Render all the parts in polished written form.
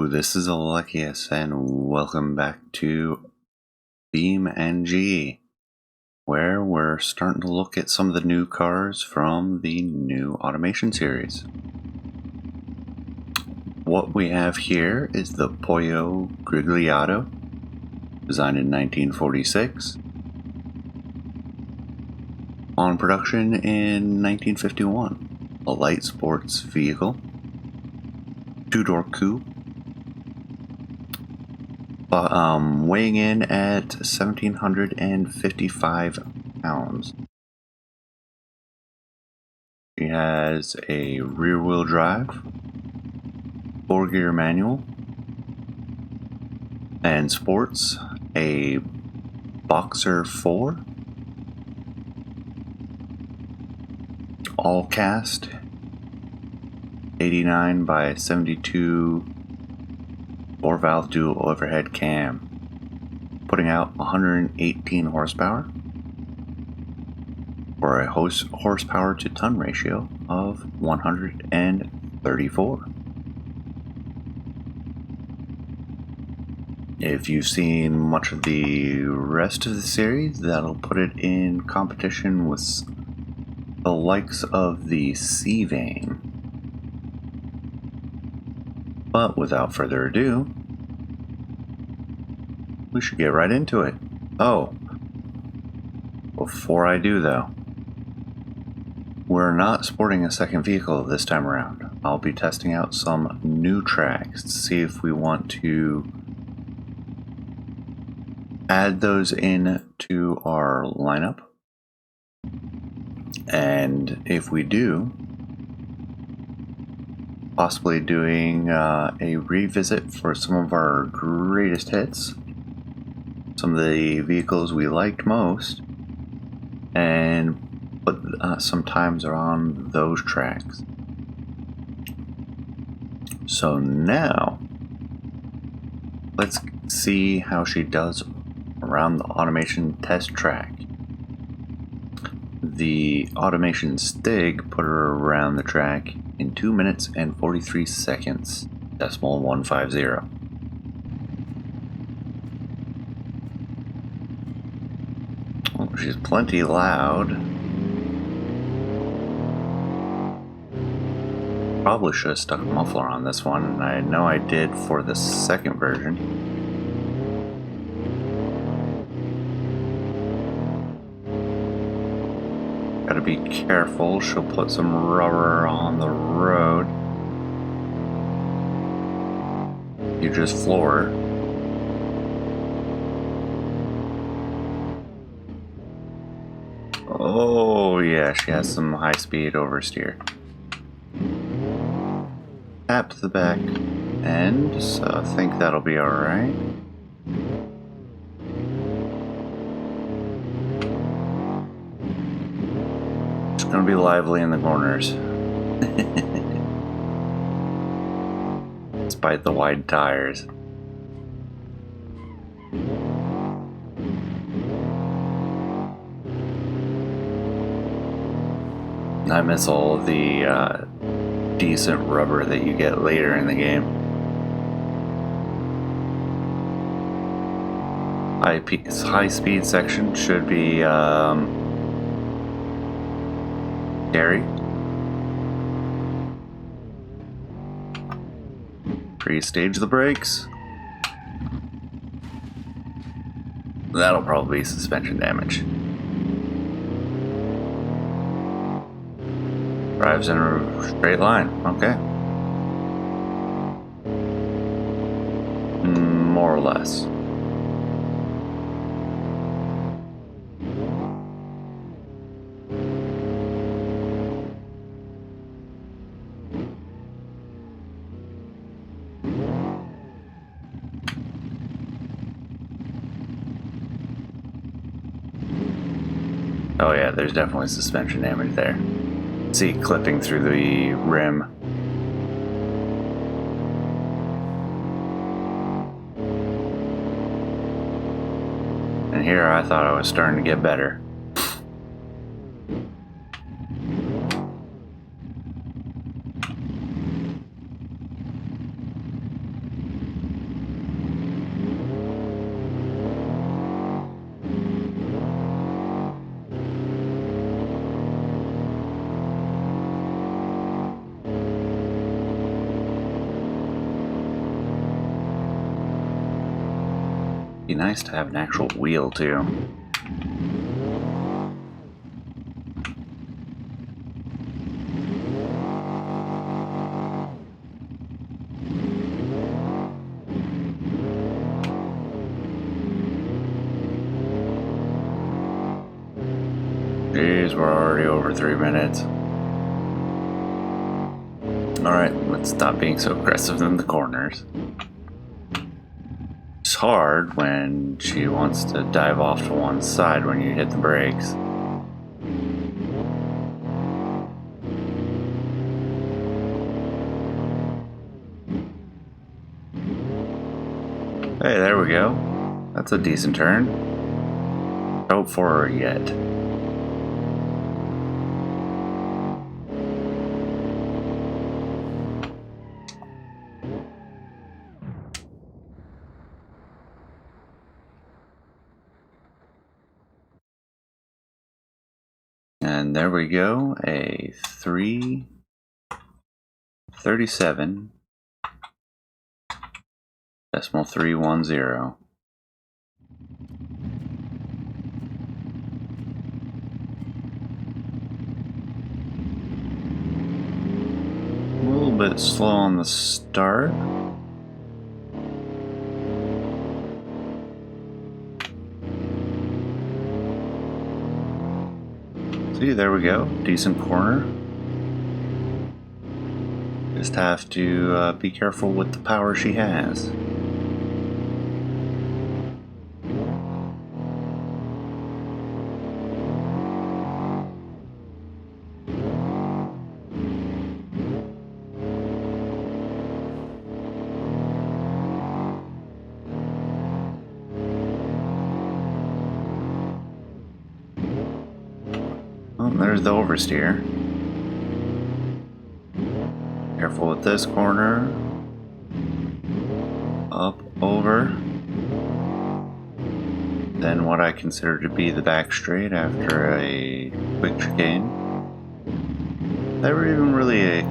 this is Alekius, and welcome back to BeamNG, where we're starting to look at some of the new cars from the new automation series. What we have here is the Pollo Grigliato, designed in 1946, on production in 1951, a light sports vehicle, two-door coupe, weighing in at 1,755 pounds. She has a rear-wheel drive, 4-gear manual, and sports a Boxer 4, all cast 89 by 72 4-valve dual overhead cam, putting out 118 horsepower for a horsepower to ton ratio of 134. If you've seen much of the rest of the series, that'll put it in competition with the likes of the C-Vane. But without further ado, we should get right into it. Oh, before I do though, we're not sporting a second vehicle this time around. I'll be testing out some new tracks to see if we want to add those in to our lineup. And if we do, possibly doing a revisit for some of our greatest hits, some of the vehicles we liked most, and put some times on those tracks. So now, let's see how she does around the automation test track. The automation Stig put her around the track in 2 minutes and 43 seconds, decimal 150. Well, she's plenty loud. Probably should have stuck a muffler on this one, and I know I did for the second version. Gotta be careful, she'll put some rubber on the road. You just floor her. Oh yeah, she has some high-speed oversteer. Tap to the back end, so I think that'll be alright. Gonna be lively in the corners. Despite the wide tires. I miss all of the decent rubber that you get later in the game. High speed section should be scary. Pre-stage the brakes. That'll probably be suspension damage. Drives in a straight line. Okay. More or less. Oh yeah, there's definitely suspension damage there. See, clipping through the rim. And here I thought I was starting to get better. Be nice to have an actual wheel too. Jeez, we're already over 3 minutes. Alright, let's stop being so aggressive in the corners. It's hard when she wants to dive off to one side when you hit the brakes. Hey, there we go. That's a decent turn. Hope for her yet. And there we go, a 337.310. A little bit slow on the start. See, there we go. Decent corner. Just have to be careful with the power she has. Oh, there's the oversteer. Careful with this corner. Up, over. Then what I consider to be the back straight after a quick chicane. Never even really a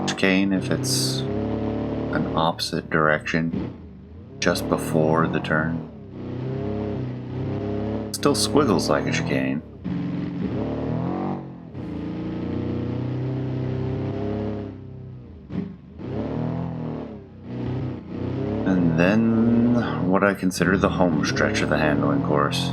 chicane if it's an opposite direction just before the turn. Still squiggles like a chicane. And then what I consider the home stretch of the handling course.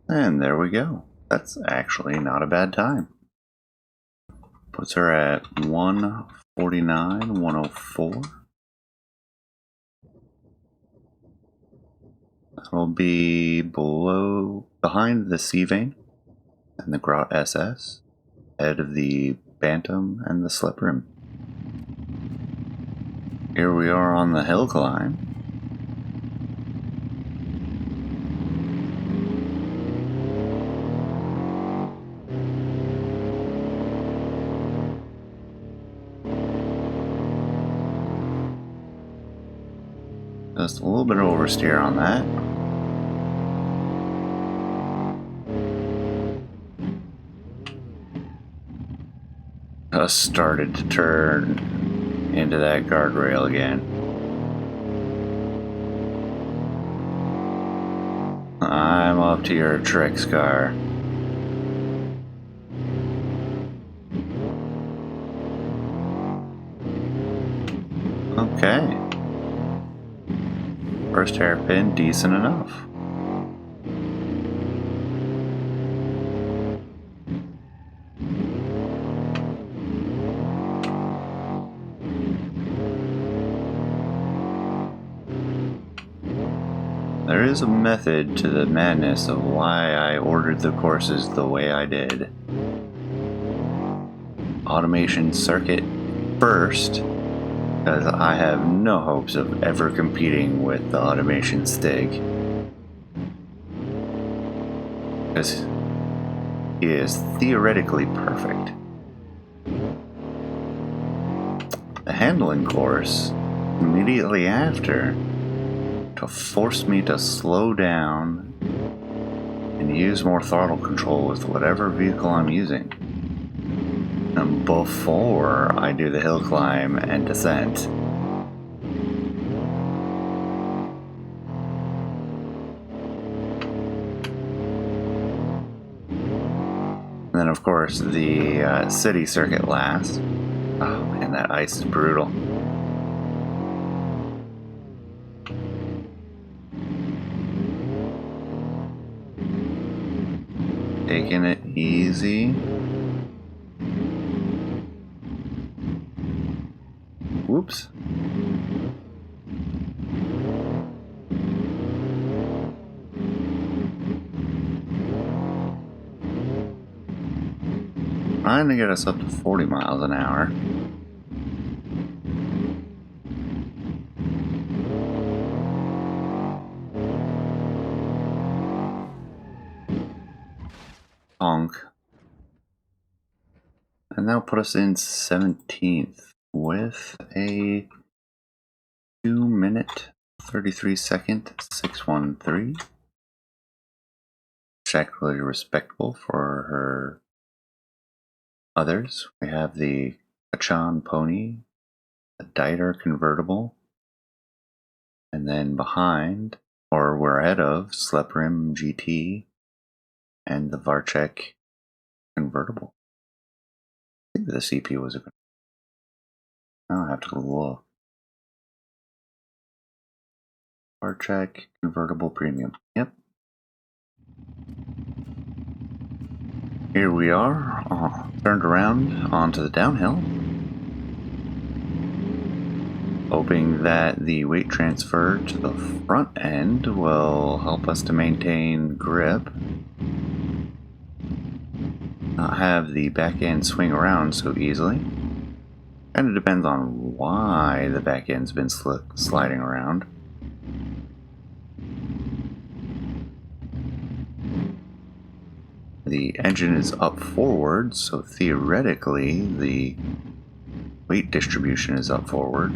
And there we go. That's actually not a bad time. Puts her at 149.104. That'll be behind the C vein and the Grot SS, ahead of the Bantam and the Slip Rim. Here we are on the hill climb. Just a little bit of oversteer on that. Just started to turn into that guardrail again. I'm up to your tricks, car. Okay. First hairpin, decent enough. There is a method to the madness of why I ordered the courses the way I did. Automation circuit first, because I have no hopes of ever competing with the automation Stig. Because is theoretically perfect. The handling course immediately after to force me to slow down and use more throttle control with whatever vehicle I'm using. And before I do the hill climb and descent. And then of course the city circuit last. Oh man, that ice is brutal. Taking it easy. Whoops. Trying to get us up to 40 miles an hour. Honk. And that'll put us in 17th with a 2-minute 33-second 613. Actually respectable for her others. We have the Kachan Pony, the Dieter convertible, and then behind, or we're ahead of, Sleprim GT and the Varchek convertible. I think the CP was a good. I'll have to look. Varchek convertible premium. Yep. Here we are, turned around onto the downhill. Hoping that the weight transfer to the front end will help us to maintain grip. Not have the back end swing around so easily. Kind of depends on why the back end's been sliding around. The engine is up forward, so theoretically the weight distribution is up forward.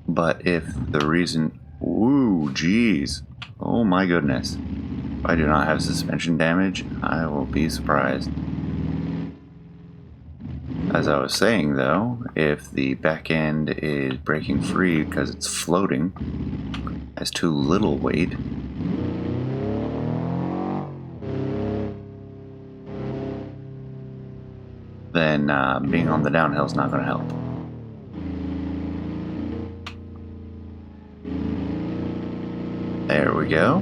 But if the reason... Ooh, geez. Oh my goodness. If I do not have suspension damage, I will be surprised. As I was saying though, if the back end is breaking free because it's floating, has too little weight, then being on the downhill is not going to help. There we go.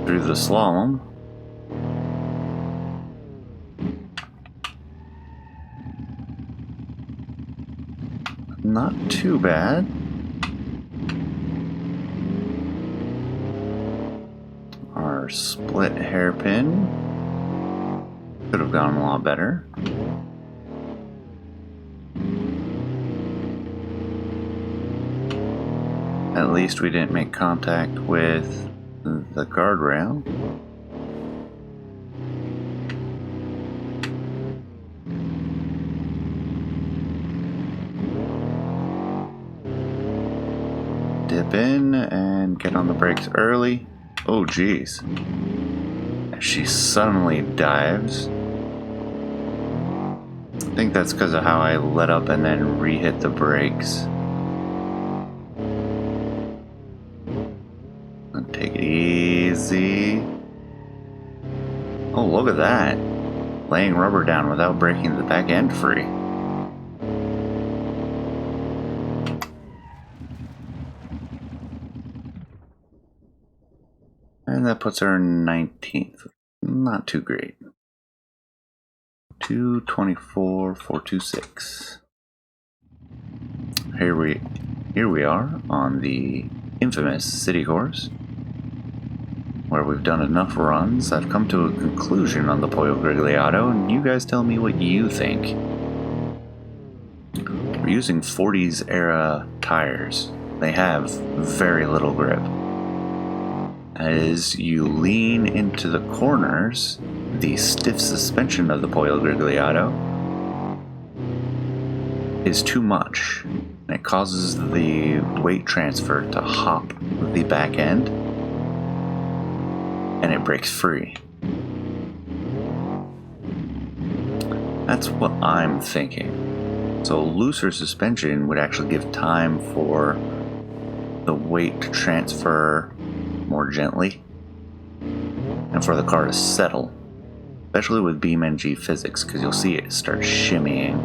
Through the slalom. Not too bad. Our split hairpin could have gone a lot better. At least we didn't make contact with the guardrail. Dip in and get on the brakes early. Oh geez. She suddenly dives. I think that's because of how I let up and then re-hit the brakes. Take it easy. Oh, look at that. Laying rubber down without breaking the back end free. And that puts her 19th. Not too great. 224.426. Here we are on the infamous city course, where we've done enough runs. I've come to a conclusion on the Pollo Grigliato, and you guys tell me what you think. We're using 40s era tires. They have very little grip. As you lean into the corners, the stiff suspension of the Pollo Grigliato is too much. And it causes the weight transfer to hop the back end, and it breaks free. That's what I'm thinking. So looser suspension would actually give time for the weight to transfer more gently and for the car to settle, especially with BeamNG physics, because you'll see it start shimmying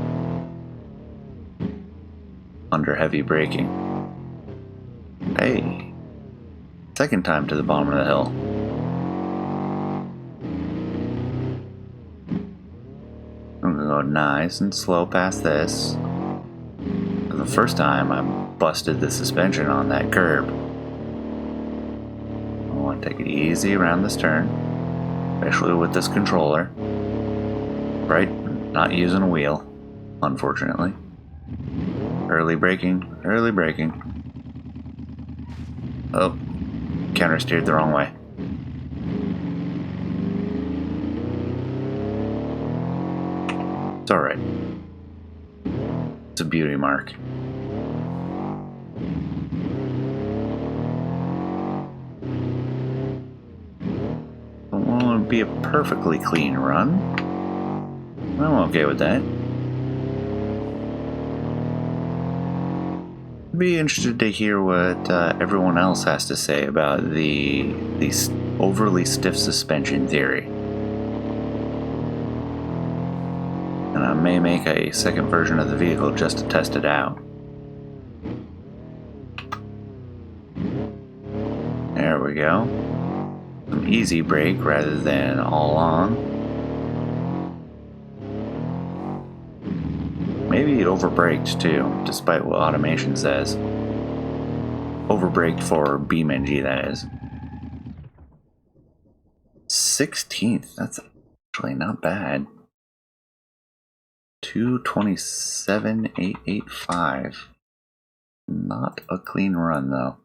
under heavy braking. Hey, second time to the bottom of the hill. I'm gonna go nice and slow past this. For the first time, I busted the suspension on that curb. I want to take it easy around this turn, especially with this controller. Right? Not using a wheel, unfortunately. Early braking, early braking. Oh, counter steered the wrong way. It's alright. It's a beauty mark. Don't want to be a perfectly clean run. I'm okay with that. I'd be interested to hear what everyone else has to say about the overly stiff suspension theory. And I may make a second version of the vehicle just to test it out. There we go. Some easy brake rather than all on. Maybe it overbraked too, despite what automation says. Overbraked for BeamNG, that is. 16th, that's actually not bad. 227.885. Not a clean run though.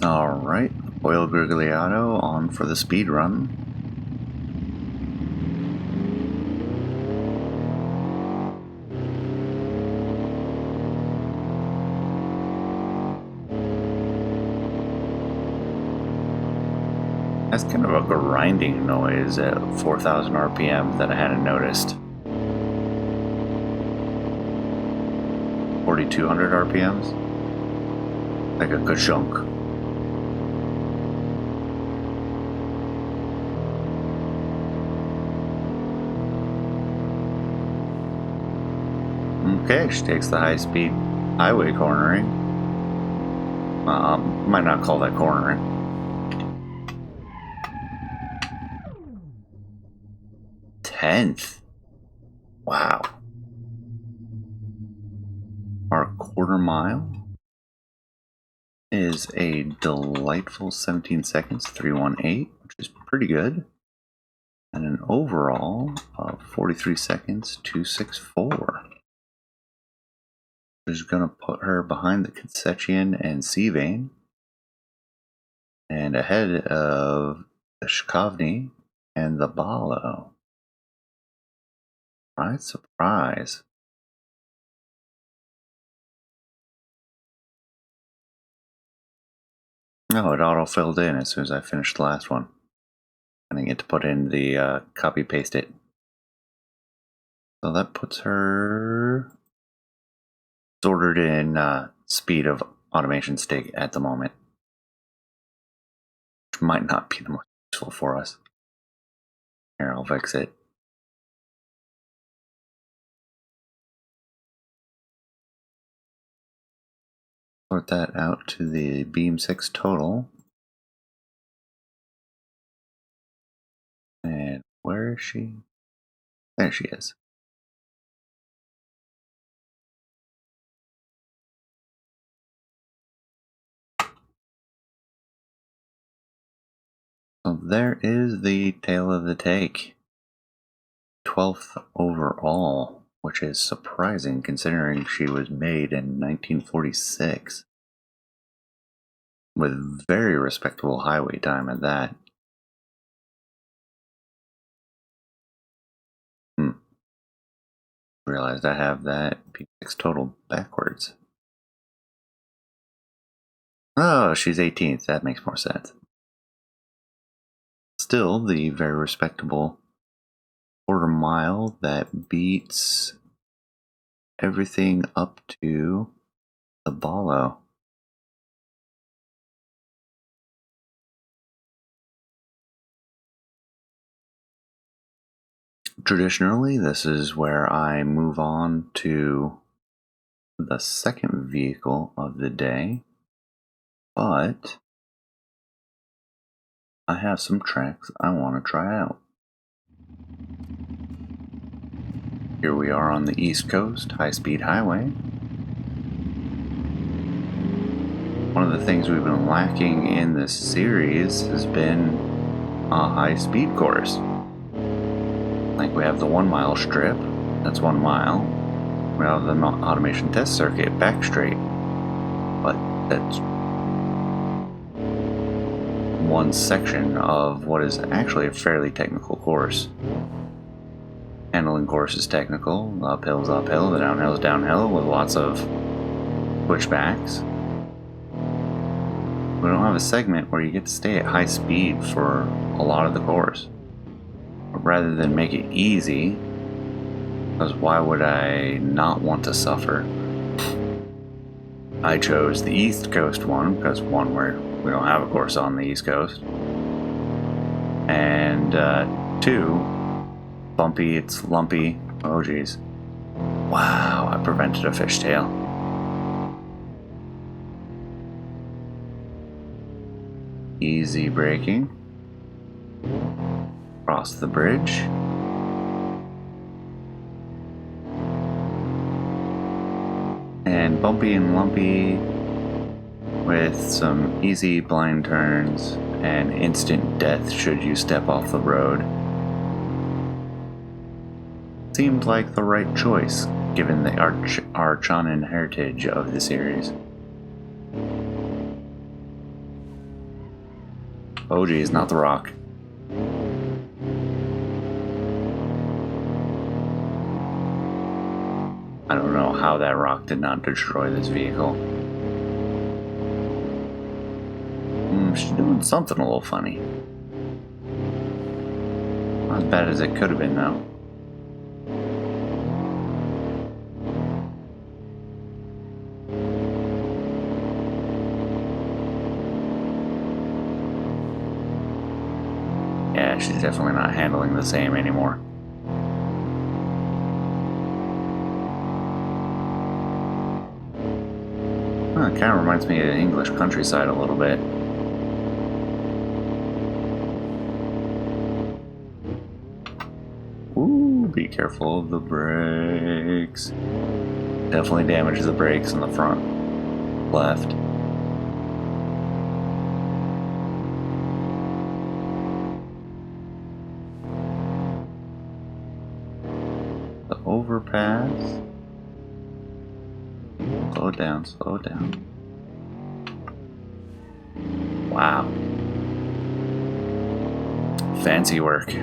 Alright, Pollo Grigliato on for the speed run. That's kind of a grinding noise at 4,000 RPM that I hadn't noticed. 4,200 RPMs? Like a good chunk. Okay, she takes the high-speed highway cornering. Might not call that cornering. 10th. Wow. Our quarter mile is a delightful 17 seconds, 318, which is pretty good. And an overall of 43 seconds, 264. Which is going to put her behind the Concession and C-Vein and ahead of the Shkovny and the Balo. Right? Surprise. No, it auto-filled in as soon as I finished the last one. I didn't get to put in the copy-paste it. So that puts her ordered in speed of automation stick at the moment. Which might not be the most useful for us. Here, I'll fix it. Sort that out to the Beam 6 total. And where is she? There she is. So there is the tail of the take. 12th overall, which is surprising considering she was made in 1946. with very respectable highway time at that. Realized I have that P6 total backwards. Oh, she's 18th. That makes more sense. Still, the very respectable quarter-mile that beats everything up to the Bollo. Traditionally, this is where I move on to the second vehicle of the day, but I have some tracks I want to try out. Here we are on the East Coast high-speed highway. One of the things we've been lacking in this series has been a high-speed course. Like we have the 1 mile strip, that's 1 mile. We have the automation test circuit back straight, but that's one section of what is actually a fairly technical course. Handling course is technical, the uphill's uphill, the downhill's downhill with lots of switchbacks. We don't have a segment where you get to stay at high speed for a lot of the course. But rather than make it easy, because why would I not want to suffer? I chose the East Coast one, because one, we don't have a course on the East Coast. And two, bumpy, it's lumpy. Oh geez. Wow, I prevented a fishtail. Easy braking. Cross the bridge. And bumpy and lumpy with some easy blind turns and instant death should you step off the road. Seemed like the right choice given the Archonin heritage of the series. Oh geez, not the rock. I don't know how that rock did not destroy this vehicle. She's doing something a little funny. Not as bad as it could have been, though. Yeah, she's definitely not handling the same anymore. It kind of reminds me of the English countryside a little bit. Ooh, be careful of the brakes. Definitely damages the brakes in the front left. The overpass. Slow it down, slow it down. Wow. Fancy work.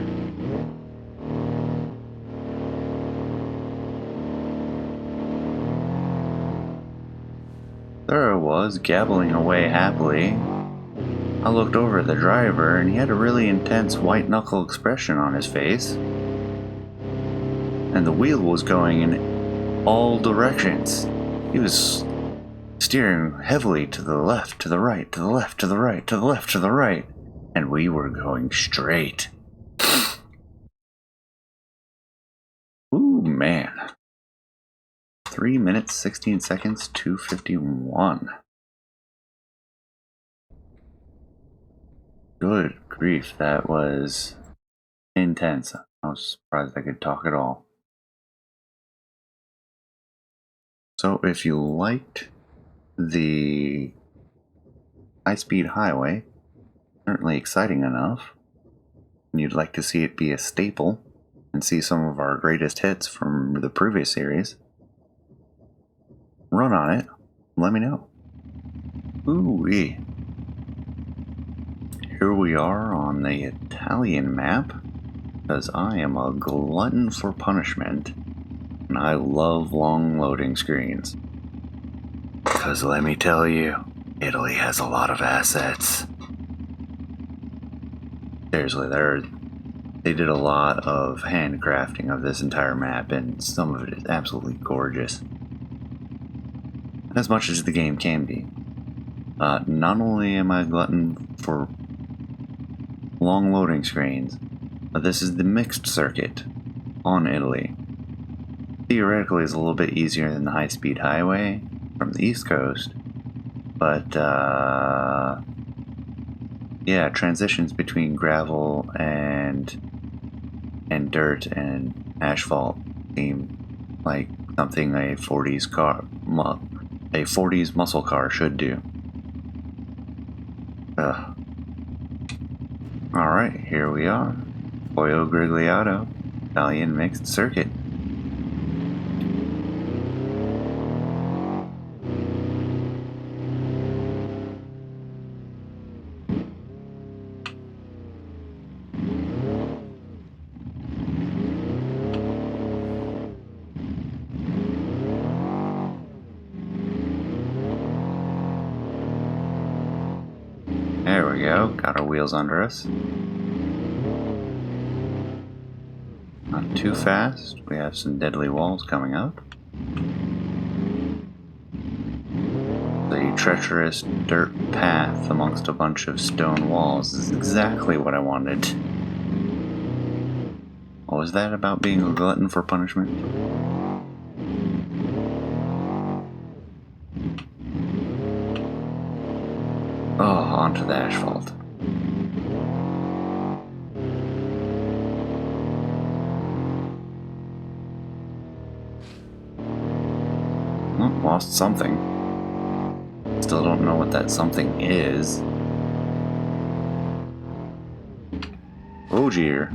There I was, gabbling away happily. I looked over at the driver and he had a really intense white-knuckle expression on his face. And the wheel was going in all directions. He was steering heavily to the left, to the right, to the left, to the right, to the left, to the right. And we were going straight. Ooh, man. 3 minutes, 16 seconds, 2:51. Good grief, that was intense. I was surprised I could talk at all. So if you liked the high-speed highway, certainly exciting enough, and you'd like to see it be a staple and see some of our greatest hits from the previous series, run on it, let me know. Ooh-wee. here we are on the Italian map, because I am a glutton for punishment, and I love long loading screens. Because let me tell you, Italy has a lot of assets. Seriously, they did a lot of handcrafting of this entire map, and some of it is absolutely gorgeous. As much as the game can be. Not only am I a glutton for long loading screens, but this is the mixed circuit on Italy. Theoretically, it's a little bit easier than the high-speed highway from the East Coast, but yeah, transitions between gravel and dirt and asphalt seem like something a 40s muscle car should do. Alright, here we are. Pollo Grigliato, Italian mixed circuit. There we go, got our wheels under us. Not too fast, we have some deadly walls coming up. The treacherous dirt path amongst a bunch of stone walls is exactly what I wanted. What was that about being a glutton for punishment? Oh, onto the asphalt. Well, lost something. Still don't know what that something is. Oh dear.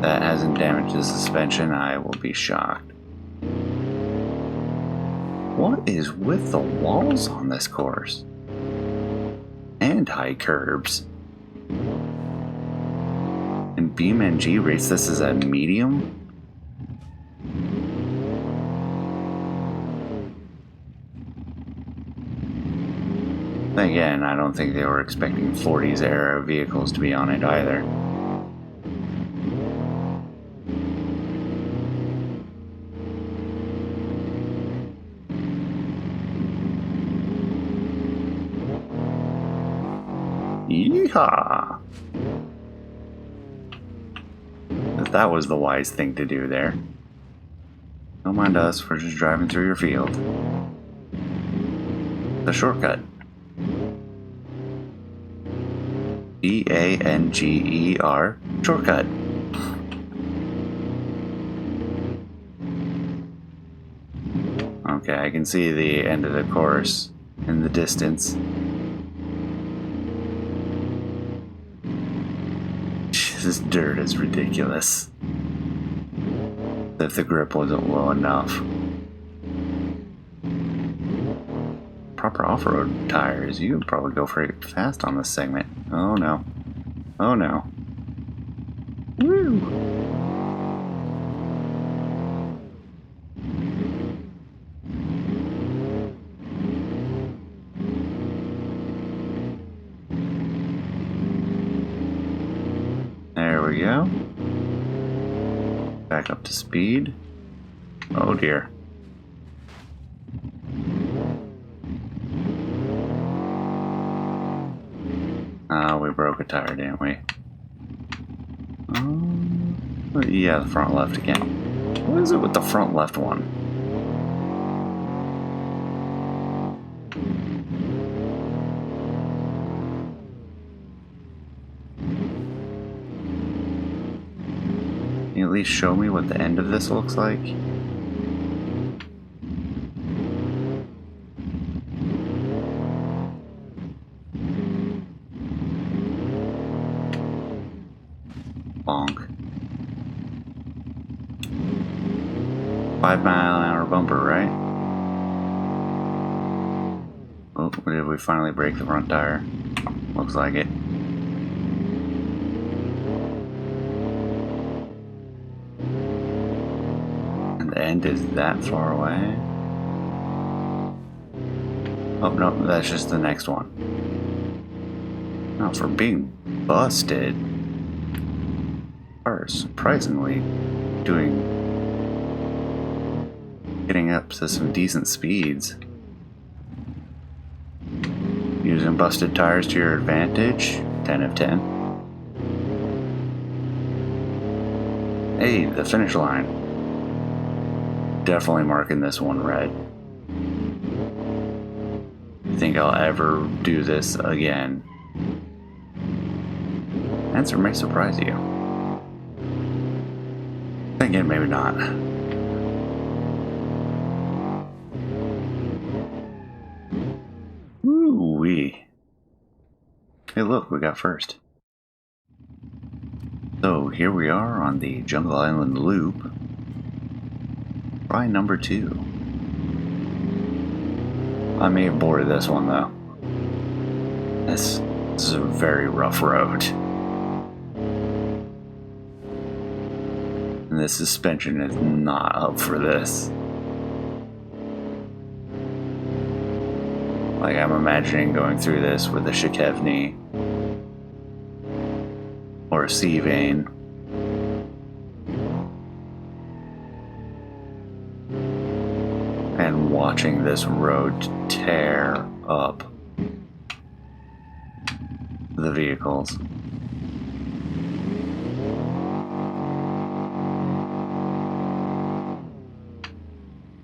That hasn't damaged the suspension, I will be shocked. What is with the walls on this course? And high curbs. And BeamNG rates this as a medium? Again, I don't think they were expecting 40s era vehicles to be on it either. Yeehaw! That was the wise thing to do there. Don't mind us, we're just driving through your field. The shortcut. BeamNger, shortcut. Okay, I can see the end of the course in the distance. This dirt is ridiculous. If the grip wasn't low enough. Proper off-road tires, you would probably go pretty fast on this segment. Oh no. Oh no. Woo! There we go. Back up to speed. Oh dear. We broke a tire, didn't we? Yeah, the front left again. What is it with the front left one? Can you at least show me what the end of this looks like? Bonk. 5 mile an hour bumper, right? Oh, did we finally break the front tire? Looks like it. And the end is that far away? Oh no, that's just the next one. Now for being busted, are surprisingly getting up to some decent speeds. Using busted tires to your advantage, 10 of 10. Hey, the finish line. Definitely marking this one red. Think I'll ever do this again? Answer may surprise you. Again, maybe not. Woo-wee. Hey look, we got first. So here we are on the Jungle Island Loop. Try number 2. I may have boarded this one though. This is a very rough road. And the suspension is not up for this. Like, I'm imagining going through this with a Shikevny or a C-Vane. And watching this road tear up the vehicles.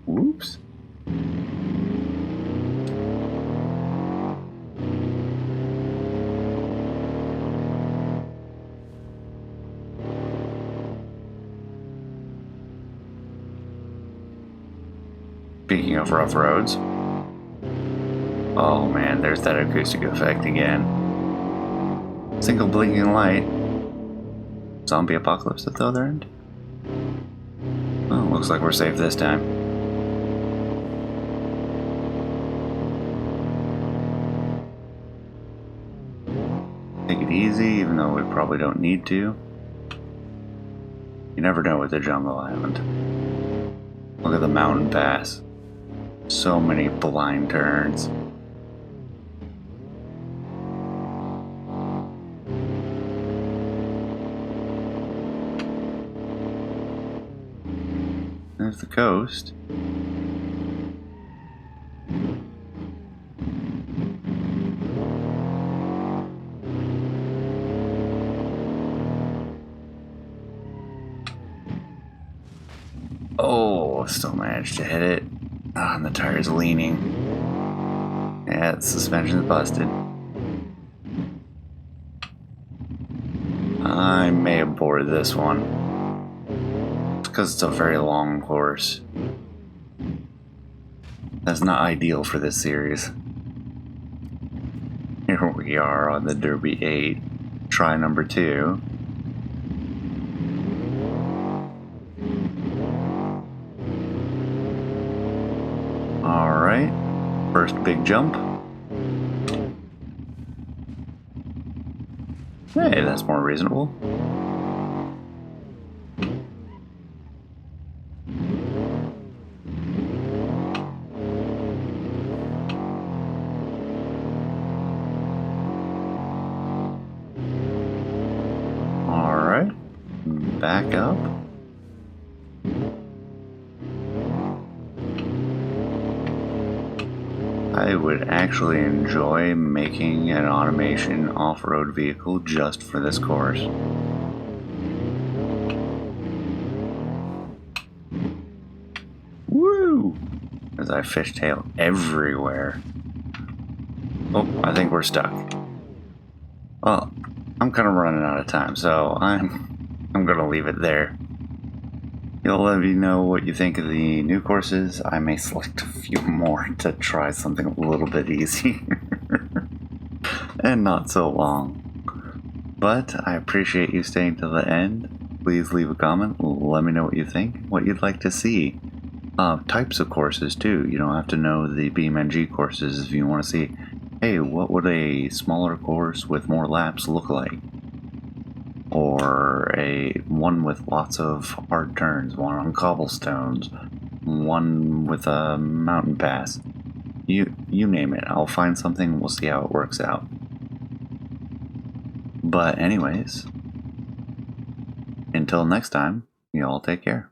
Whoops. Speaking of rough roads, oh man, there's that acoustic effect again. Single blinking light. Zombie apocalypse at the other end? Oh, looks like we're safe this time. Take it easy, even though we probably don't need to. You never know with the Jungle Island. Look at the mountain pass. So many blind turns. There's the coast. Oh, still managed to hit it. Ah, and the tire's leaning. Yeah, the suspension's busted. I may have boarded this one. It's because it's a very long course. That's not ideal for this series. Here we are on the Derby 8. Try number 2. Alright, first big jump. Hey, that's more reasonable. Alright, back up. I would actually enjoy making an automation off-road vehicle just for this course. Woo! As I fishtail everywhere. Oh, I think we're stuck. Well, I'm kind of running out of time, so I'm gonna leave it there. You'll let me know what you think of the new courses. I may select a few more to try something a little bit easier and not so long. But I appreciate you staying to the end. Please leave a comment. Let me know what you think, what you'd like to see. Types of courses too. You don't have to know the BeamNG courses if you want to see, hey, what would a smaller course with more laps look like? Or one with lots of hard turns, one on cobblestones, one with a mountain pass. You name it. I'll find something, we'll see how it works out. But anyways, until next time, you all take care.